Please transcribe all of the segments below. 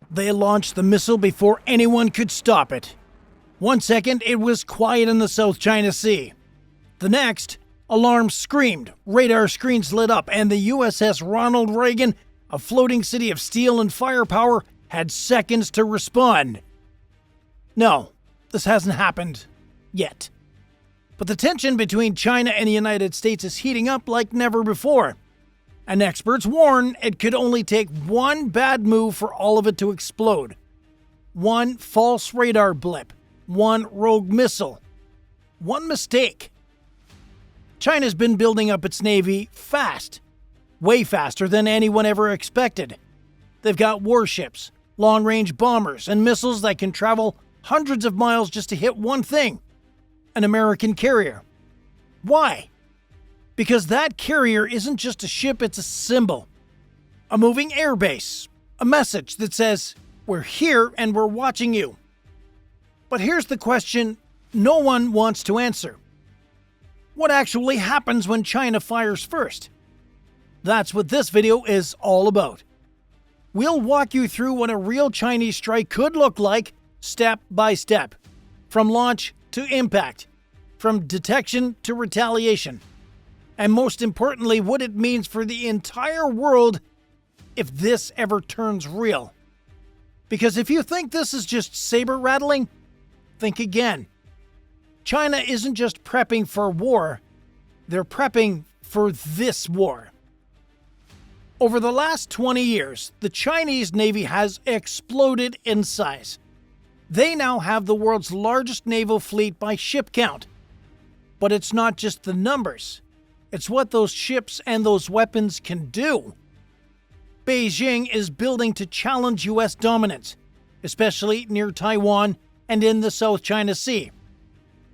They launched the missile before anyone could stop it. 1 second, it was quiet in the South China Sea. The next, alarms screamed, radar screens lit up, and the USS Ronald Reagan, a floating city of steel and firepower, had seconds to respond. No, this hasn't happened yet. But the tension between China and the United States is heating up like never before. And experts warn it could only take one bad move for all of it to explode. One false radar blip, one rogue missile, one mistake. China's been building up its navy fast, way faster than anyone ever expected. They've got warships, long-range bombers, and missiles that can travel hundreds of miles just to hit one thing: an American carrier. Why? Because that carrier isn't just a ship, it's a symbol. A moving airbase. A message that says, we're here and we're watching you. But here's the question no one wants to answer. What actually happens when China fires first? That's what this video is all about. We'll walk you through what a real Chinese strike could look like, step by step. From launch to impact. From detection to retaliation. And most importantly, what it means for the entire world if this ever turns real. Because if you think this is just saber rattling, think again. China isn't just prepping for war, they're prepping for this war. Over the last 20 years, the Chinese Navy has exploded in size. They now have the world's largest naval fleet by ship count. But it's not just the numbers. It's what those ships and those weapons can do. Beijing is building to challenge U.S. dominance, especially near Taiwan and in the South China Sea.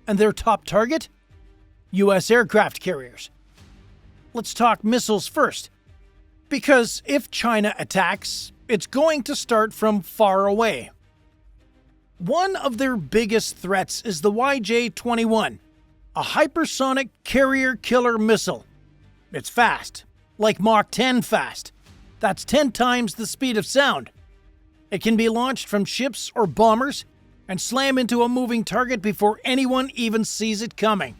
And their top target? U.S. aircraft carriers. Let's talk missiles first. Because if China attacks, it's going to start from far away. One of their biggest threats is the YJ-21, a hypersonic carrier killer missile. It's fast, like Mach 10 fast. That's 10 times the speed of sound. It can be launched from ships or bombers and slam into a moving target before anyone even sees it coming.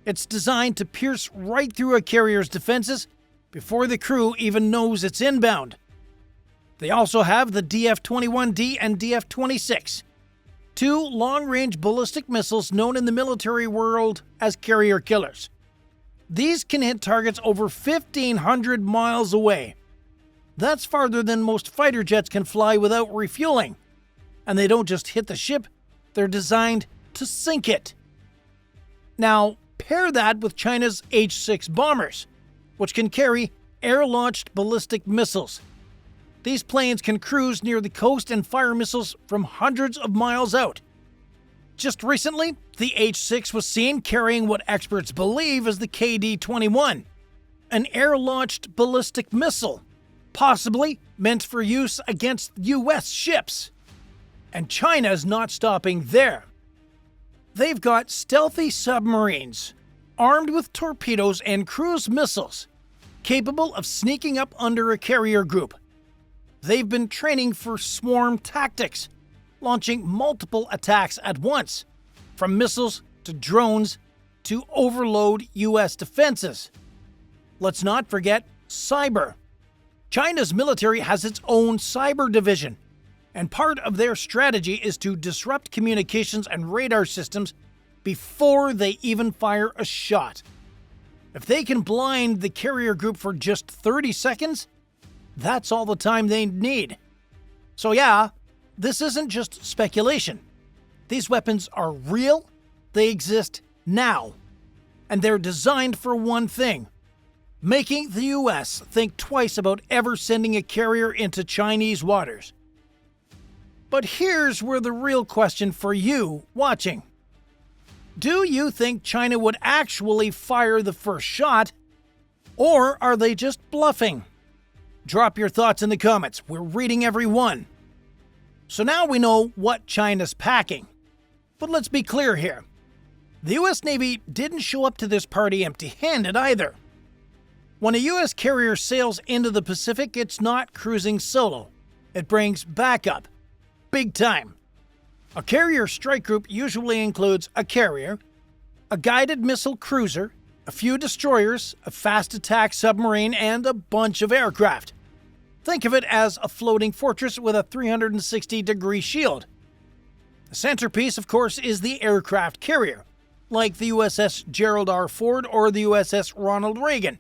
It's designed to pierce right through a carrier's defenses before the crew even knows it's inbound. They also have the DF-21D and DF-26, two long-range ballistic missiles known in the military world as carrier killers. These can hit targets over 1,500 miles away. That's farther than most fighter jets can fly without refueling. And they don't just hit the ship, they're designed to sink it. Now, pair that with China's H-6 bombers, which can carry air-launched ballistic missiles. These planes can cruise near the coast and fire missiles from hundreds of miles out. Just recently, the H-6 was seen carrying what experts believe is the KD-21, an air-launched ballistic missile, possibly meant for use against U.S. ships. And China's not stopping there. They've got stealthy submarines, armed with torpedoes and cruise missiles, capable of sneaking up under a carrier group. They've been training for swarm tactics, launching multiple attacks at once, from missiles to drones to overload U.S. defenses. Let's not forget cyber. China's military has its own cyber division, and part of their strategy is to disrupt communications and radar systems before they even fire a shot. If they can blind the carrier group for just 30 seconds, that's all the time they need. So yeah, this isn't just speculation. These weapons are real, they exist now, and they're designed for one thing: making the U.S. think twice about ever sending a carrier into Chinese waters. But here's where the real question for you watching. Do you think China would actually fire the first shot, or are they just bluffing? Drop your thoughts in the comments. We're reading every one. So now we know what China's packing. But let's be clear here. The U.S. Navy didn't show up to this party empty-handed either. When a U.S. carrier sails into the Pacific, it's not cruising solo. It brings backup. Big time. A carrier strike group usually includes a carrier, a guided missile cruiser, a few destroyers, a fast attack submarine, and a bunch of aircraft. Think of it as a floating fortress with a 360-degree shield. The centerpiece, of course, is the aircraft carrier, like the USS Gerald R. Ford or the USS Ronald Reagan.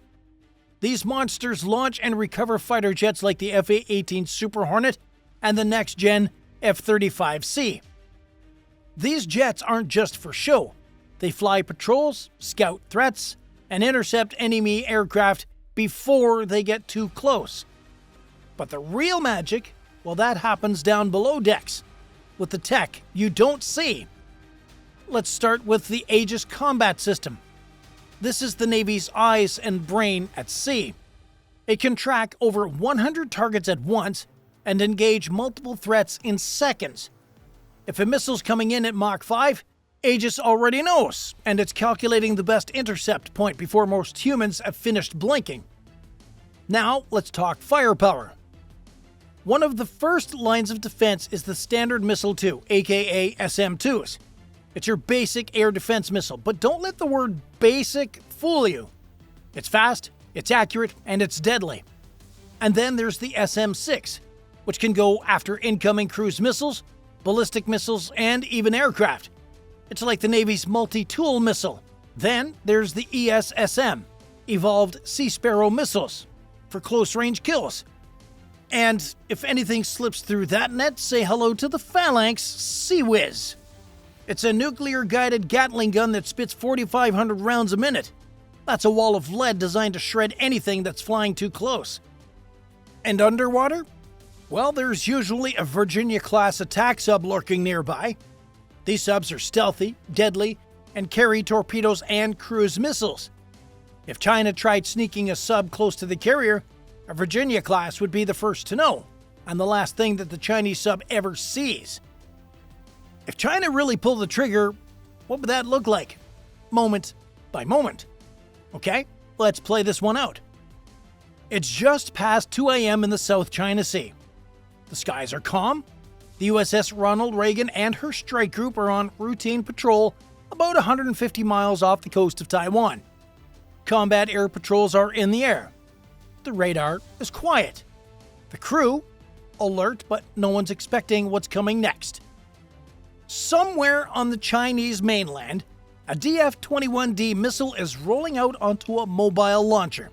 These monsters launch and recover fighter jets like the F-18 Super Hornet and the next-gen F-35C. These jets aren't just for show. They fly patrols, scout threats, and intercept enemy aircraft before they get too close. But the real magic, well, that happens down below decks, with the tech you don't see. Let's start with the Aegis Combat System. This is the Navy's eyes and brain at sea. It can track over 100 targets at once and engage multiple threats in seconds. If a missile's coming in at Mach 5, Aegis already knows, and it's calculating the best intercept point before most humans have finished blinking. Now, let's talk firepower. One of the first lines of defense is the Standard Missile 2, aka SM-2s. It's your basic air defense missile, but don't let the word basic fool you. It's fast, it's accurate, and it's deadly. And then there's the SM-6, which can go after incoming cruise missiles, ballistic missiles, and even aircraft. It's like the Navy's multi-tool missile. Then there's the ESSM, Evolved Sea Sparrow Missiles, for close-range kills. And if anything slips through that net, say hello to the Phalanx Sea Whiz. It's a nuclear-guided Gatling gun that spits 4,500 rounds a minute. That's a wall of lead designed to shred anything that's flying too close. And underwater? Well, there's usually a Virginia-class attack sub lurking nearby. These subs are stealthy, deadly, and carry torpedoes and cruise missiles. If China tried sneaking a sub close to the carrier, a Virginia-class would be the first to know, and the last thing that the Chinese sub ever sees. If China really pulled the trigger, what would that look like? Moment by moment. Okay, let's play this one out. It's just past 2 a.m. in the South China Sea. The skies are calm. The USS Ronald Reagan and her strike group are on routine patrol about 150 miles off the coast of Taiwan. Combat air patrols are in the air. The radar is quiet. The crew, alert, but no one's expecting what's coming next. Somewhere on the Chinese mainland, a DF-21D missile is rolling out onto a mobile launcher.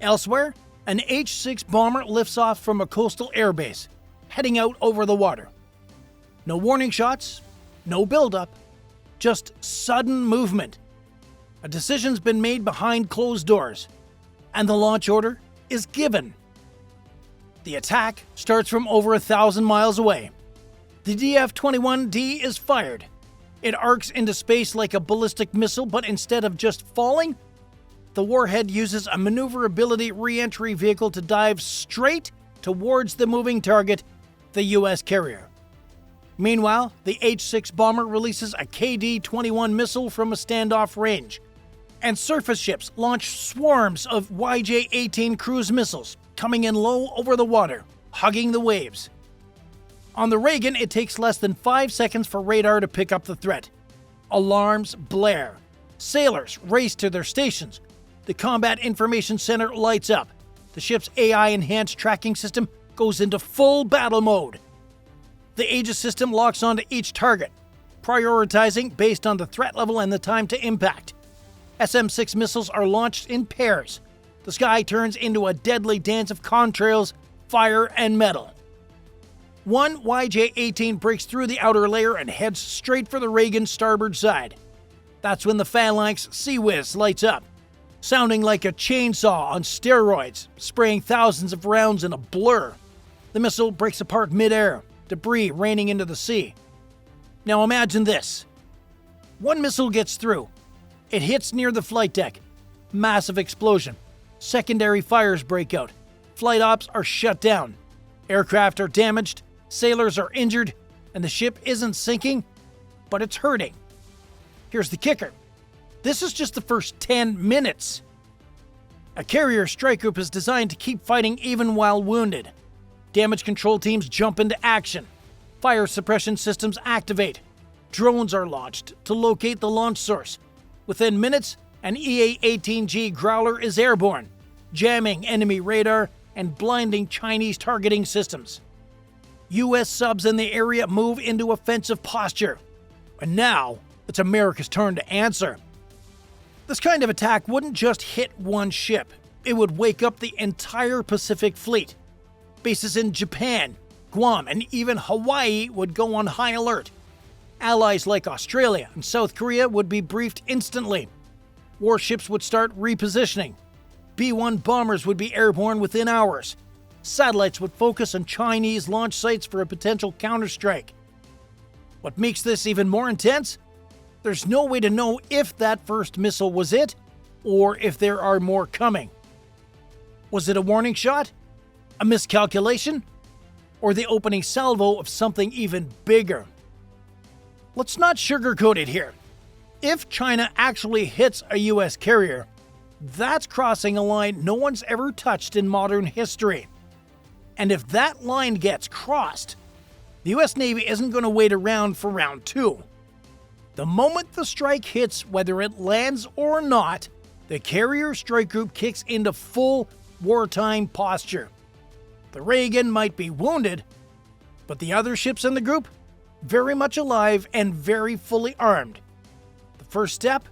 Elsewhere, an H-6 bomber lifts off from a coastal airbase, heading out over the water. No warning shots, no buildup, just sudden movement. A decision's been made behind closed doors, and the launch order is given. The attack starts from over 1,000 miles away. The DF-21D is fired. It arcs into space like a ballistic missile, but instead of just falling, the warhead uses a maneuverability re-entry vehicle to dive straight towards the moving target, the U.S. carrier. Meanwhile, the H-6 bomber releases a KD-21 missile from a standoff range, and surface ships launch swarms of YJ-18 cruise missiles, coming in low over the water, hugging the waves. On the Reagan, it takes less than 5 seconds for radar to pick up the threat. Alarms blare. Sailors race to their stations. The Combat Information Center lights up. The ship's AI-enhanced tracking system goes into full battle mode. The Aegis system locks onto each target, prioritizing based on the threat level and the time to impact. SM-6 missiles are launched in pairs. The sky turns into a deadly dance of contrails, fire, and metal. One YJ-18 breaks through the outer layer and heads straight for the Reagan starboard side. That's when the Phalanx Sea Whiz lights up, sounding like a chainsaw on steroids, spraying thousands of rounds in a blur. The missile breaks apart mid-air, debris raining into the sea. Now imagine this. One missile gets through. It hits near the flight deck. Massive explosion. Secondary fires break out. Flight ops are shut down. Aircraft are damaged. Sailors are injured. And the ship isn't sinking, but it's hurting. Here's the kicker. This is just the first 10 minutes. A carrier strike group is designed to keep fighting even while wounded. Damage control teams jump into action. Fire suppression systems activate. Drones are launched to locate the launch source. Within minutes, an EA-18G Growler is airborne, jamming enemy radar and blinding Chinese targeting systems. U.S. subs in the area move into offensive posture. And now, it's America's turn to answer. This kind of attack wouldn't just hit one ship. It would wake up the entire Pacific Fleet. Bases in Japan, Guam, and even Hawaii would go on high alert. Allies like Australia and South Korea would be briefed instantly. Warships would start repositioning. B-1 bombers would be airborne within hours. Satellites would focus on Chinese launch sites for a potential counterstrike. What makes this even more intense? There's no way to know if that first missile was it, or if there are more coming. Was it a warning shot? A miscalculation? Or the opening salvo of something even bigger? Let's not sugarcoat it here. If China actually hits a U.S. carrier, that's crossing a line no one's ever touched in modern history. And if that line gets crossed, the U.S. Navy isn't going to wait around for round two. The moment the strike hits, whether it lands or not, the carrier strike group kicks into full wartime posture. The Reagan might be wounded, but the other ships in the group, very much alive and very fully armed. The first step,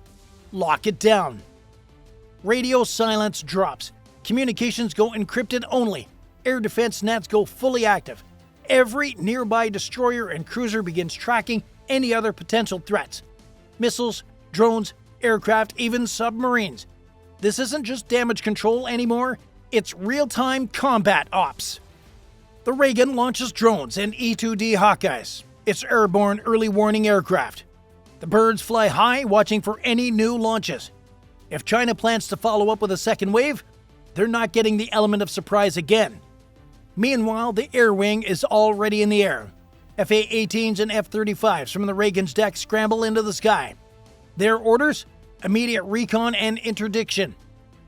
lock it down. Radio silence drops. Communications go encrypted only. Air defense nets go fully active. Every nearby destroyer and cruiser begins tracking any other potential threats. Missiles, drones, aircraft, even submarines. This isn't just damage control anymore, it's real-time combat ops. The Reagan launches drones and E-2D Hawkeyes. It's airborne early warning aircraft. The birds fly high, watching for any new launches. If China plans to follow up with a second wave, they're not getting the element of surprise again. Meanwhile, the air wing is already in the air. FA-18s and F-35s from the Reagan's deck scramble into the sky. Their orders? Immediate recon and interdiction.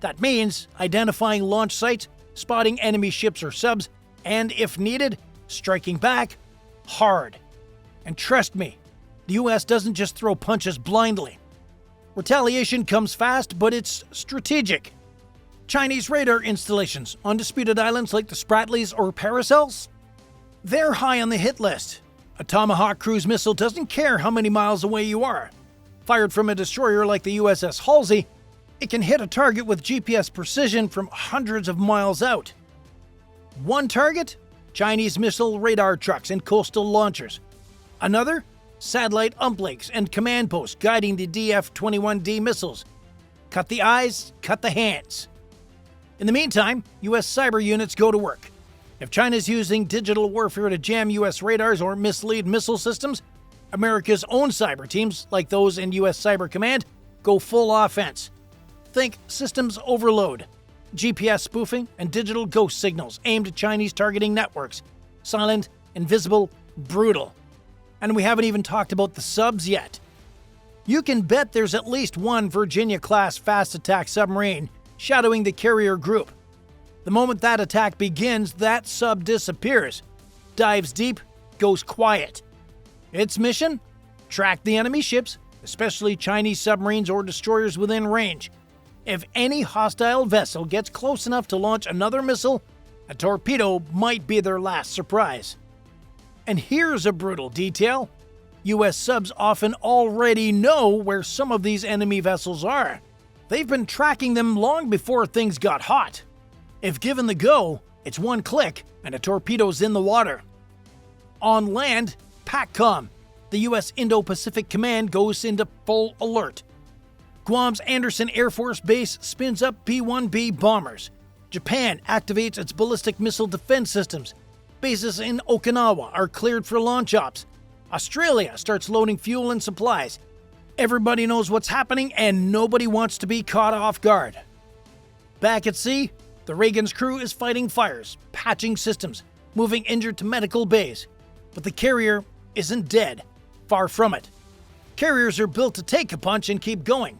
That means identifying launch sites, spotting enemy ships or subs, and if needed, striking back hard. And trust me, the US doesn't just throw punches blindly. Retaliation comes fast, but it's strategic. Chinese radar installations on disputed islands like the Spratlys or Paracels? They're high on the hit list. A Tomahawk cruise missile doesn't care how many miles away you are. Fired from a destroyer like the USS Halsey, it can hit a target with GPS precision from hundreds of miles out. One target? Chinese missile radar trucks and coastal launchers. Another? Satellite uplink and command posts guiding the DF-21D missiles. Cut the eyes, cut the hands. In the meantime, U.S. cyber units go to work. If China's using digital warfare to jam U.S. radars or mislead missile systems, America's own cyber teams, like those in U.S. Cyber Command, go full offense. Think systems overload, GPS spoofing, and digital ghost signals aimed at Chinese targeting networks. Silent, invisible, brutal. And we haven't even talked about the subs yet. You can bet there's at least one Virginia-class fast attack submarine shadowing the carrier group. The moment that attack begins, that sub disappears, dives deep, goes quiet. Its mission? Track the enemy ships, especially Chinese submarines or destroyers within range. If any hostile vessel gets close enough to launch another missile, a torpedo might be their last surprise. And here's a brutal detail. U.S. subs often already know where some of these enemy vessels are. They've been tracking them long before things got hot. If given the go, it's one click and a torpedo's in the water. On land, PACCOM, the U.S. Indo-Pacific Command, goes into full alert. Guam's Andersen Air Force Base spins up B-1B bombers. Japan activates its ballistic missile defense systems. Bases in Okinawa are cleared for launch ops. Australia starts loading fuel and supplies. Everybody knows what's happening and nobody wants to be caught off guard. Back at sea, the Reagan's crew is fighting fires, patching systems, moving injured to medical bays. But the carrier isn't dead. Far from it. Carriers are built to take a punch and keep going.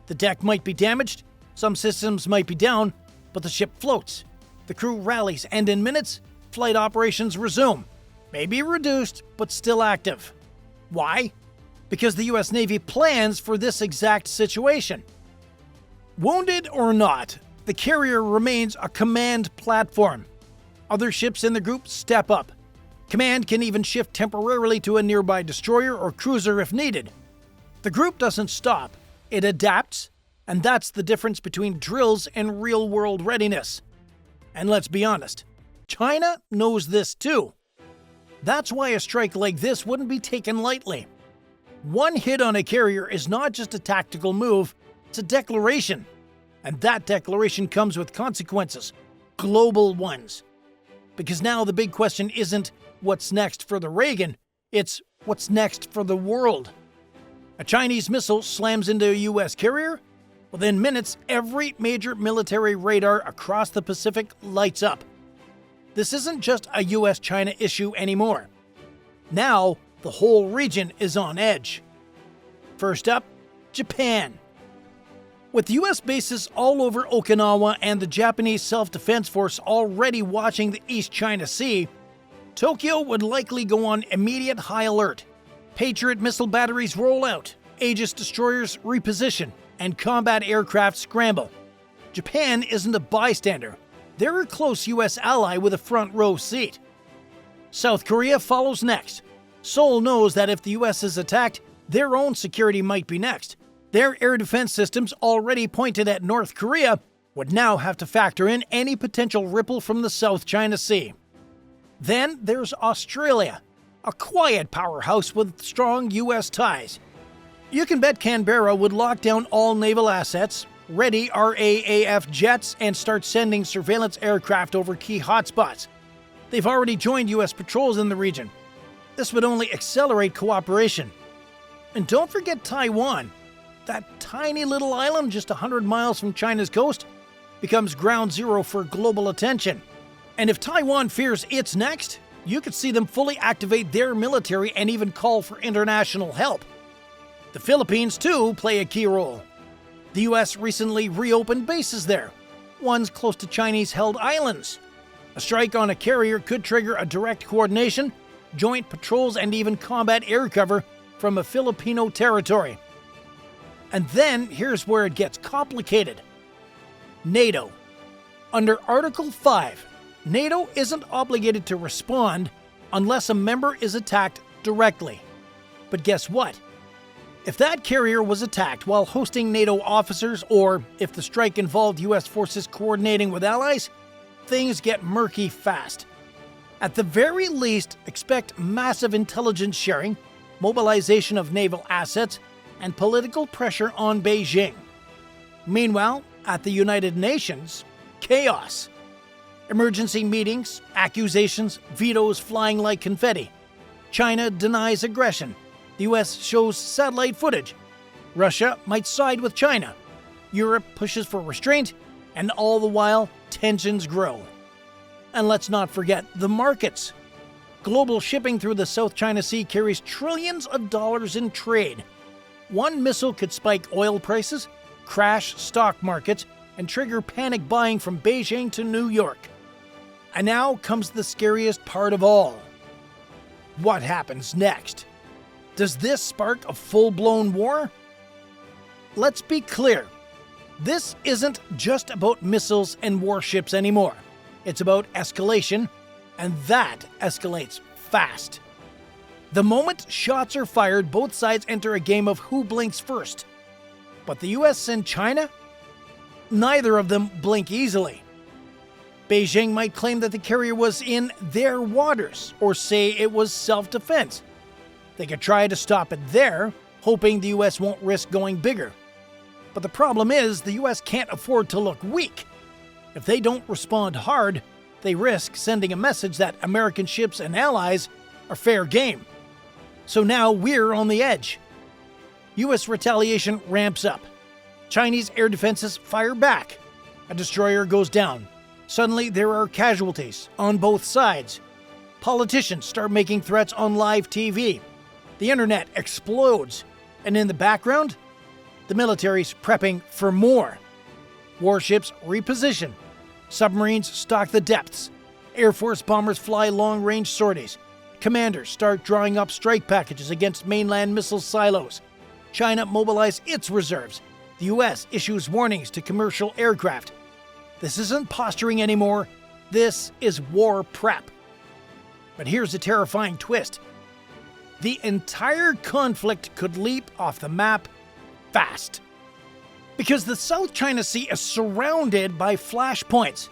The deck might be damaged, some systems might be down, but the ship floats. The crew rallies, and in minutes, flight operations resume. Maybe reduced, but still active. Why? Because the US Navy plans for this exact situation. Wounded or not, the carrier remains a command platform. Other ships in the group step up. Command can even shift temporarily to a nearby destroyer or cruiser if needed. The group doesn't stop, it adapts, and that's the difference between drills and real-world readiness. And let's be honest, China knows this too. That's why a strike like this wouldn't be taken lightly. One hit on a carrier is not just a tactical move, it's a declaration. And that declaration comes with consequences, global ones. Because now the big question isn't what's next for the Reagan, it's what's next for the world. A Chinese missile slams into a US carrier. Within minutes, every major military radar across the Pacific lights up. This isn't just a US-China issue anymore. Now, the whole region is on edge. First up, Japan. With US bases all over Okinawa and the Japanese Self-Defense Force already watching the East China Sea, Tokyo would likely go on immediate high alert. Patriot missile batteries roll out, Aegis destroyers reposition, and combat aircraft scramble. Japan isn't a bystander. They're a close US ally with a front row seat. South Korea follows next. Seoul knows that if the US is attacked, their own security might be next. Their air defense systems, already pointed at North Korea, would now have to factor in any potential ripple from the South China Sea. Then there's Australia, a quiet powerhouse with strong US ties. You can bet Canberra would lock down all naval assets, ready RAAF jets, and start sending surveillance aircraft over key hotspots. They've already joined US patrols in the region. This would only accelerate cooperation. And don't forget Taiwan. That tiny little island just 100 miles from China's coast becomes ground zero for global attention. And if Taiwan fears it's next, you could see them fully activate their military and even call for international help. The Philippines, too, play a key role. The US recently reopened bases there, ones close to Chinese-held islands. A strike on a carrier could trigger a direct coordination, joint patrols, and even combat air cover from a Filipino territory. And then here's where it gets complicated. NATO. Under Article 5, NATO isn't obligated to respond unless a member is attacked directly. But guess what? If that carrier was attacked while hosting NATO officers, or if the strike involved US forces coordinating with allies, things get murky fast. At the very least, expect massive intelligence sharing, mobilization of naval assets, and political pressure on Beijing. Meanwhile, at the United Nations, chaos. Emergency meetings, accusations, vetoes flying like confetti. China denies aggression. The US shows satellite footage. Russia might side with China. Europe pushes for restraint, and all the while, tensions grow. And let's not forget the markets. Global shipping through the South China Sea carries trillions of dollars in trade. One missile could spike oil prices, crash stock markets, and trigger panic buying from Beijing to New York. And now comes the scariest part of all. What happens next? Does this spark a full-blown war? Let's be clear. This isn't just about missiles and warships anymore. It's about escalation, and that escalates fast. The moment shots are fired, both sides enter a game of who blinks first. But the US and China? Neither of them blink easily. Beijing might claim that the carrier was in their waters, or say it was self-defense. They could try to stop it there, hoping the US won't risk going bigger. But the problem is, the US can't afford to look weak. If they don't respond hard, they risk sending a message that American ships and allies are fair game. So now we're on the edge. US retaliation ramps up. Chinese air defenses fire back. A destroyer goes down. Suddenly there are casualties on both sides. Politicians start making threats on live TV. The internet explodes. And in the background, the military's prepping for more. Warships reposition. Submarines stock the depths. Air Force bombers fly long-range sorties. Commanders start drawing up strike packages against mainland missile silos. China mobilizes its reserves. The US issues warnings to commercial aircraft. This isn't posturing anymore. This is war prep. But here's a terrifying twist. The entire conflict could leap off the map fast. Because the South China Sea is surrounded by flashpoints.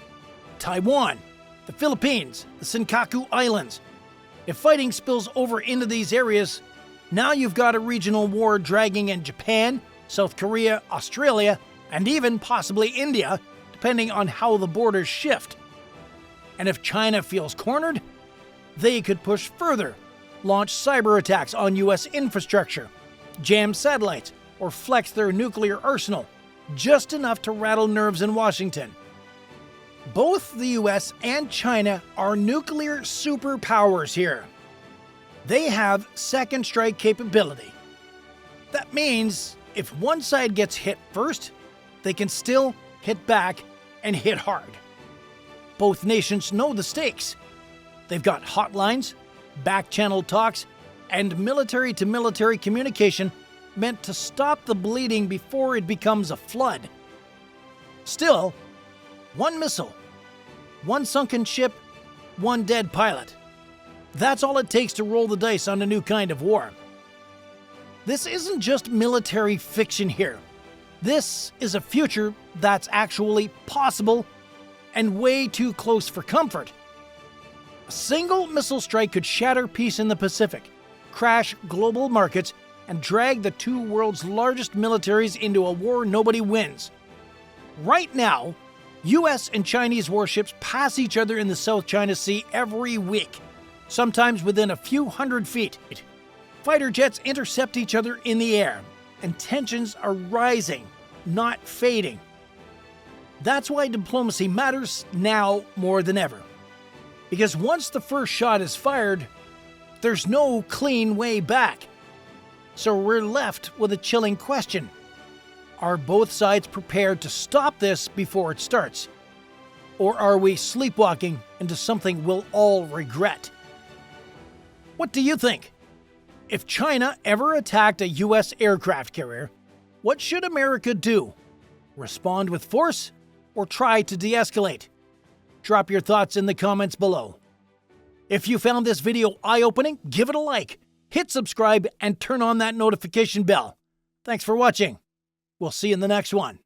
Taiwan, the Philippines, the Senkaku Islands. If fighting spills over into these areas, now you've got a regional war dragging in Japan, South Korea, Australia, and even possibly India, depending on how the borders shift. And if China feels cornered, they could push further, launch cyber attacks on US infrastructure, jam satellites, or flex their nuclear arsenal, just enough to rattle nerves in Washington. Both the US and China are nuclear superpowers here. They have second strike capability. That means if one side gets hit first, they can still hit back and hit hard. Both nations know the stakes. They've got hotlines, back-channel talks, and military-to-military communication meant to stop the bleeding before it becomes a flood. Still, one missile, one sunken ship, one dead pilot. That's all it takes to roll the dice on a new kind of war. This isn't just military fiction here. This is a future that's actually possible and way too close for comfort. A single missile strike could shatter peace in the Pacific, crash global markets, and drag the two world's largest militaries into a war nobody wins. Right now, US and Chinese warships pass each other in the South China Sea every week, sometimes within a few hundred feet. Fighter jets intercept each other in the air, and tensions are rising, not fading. That's why diplomacy matters now more than ever. Because once the first shot is fired, there's no clean way back. So we're left with a chilling question. Are both sides prepared to stop this before it starts? Or are we sleepwalking into something we'll all regret? What do you think? If China ever attacked a US aircraft carrier, what should America do? Respond with force or try to de-escalate? Drop your thoughts in the comments below. If you found this video eye-opening, give it a like, hit subscribe, and turn on that notification bell. Thanks for watching. We'll see you in the next one.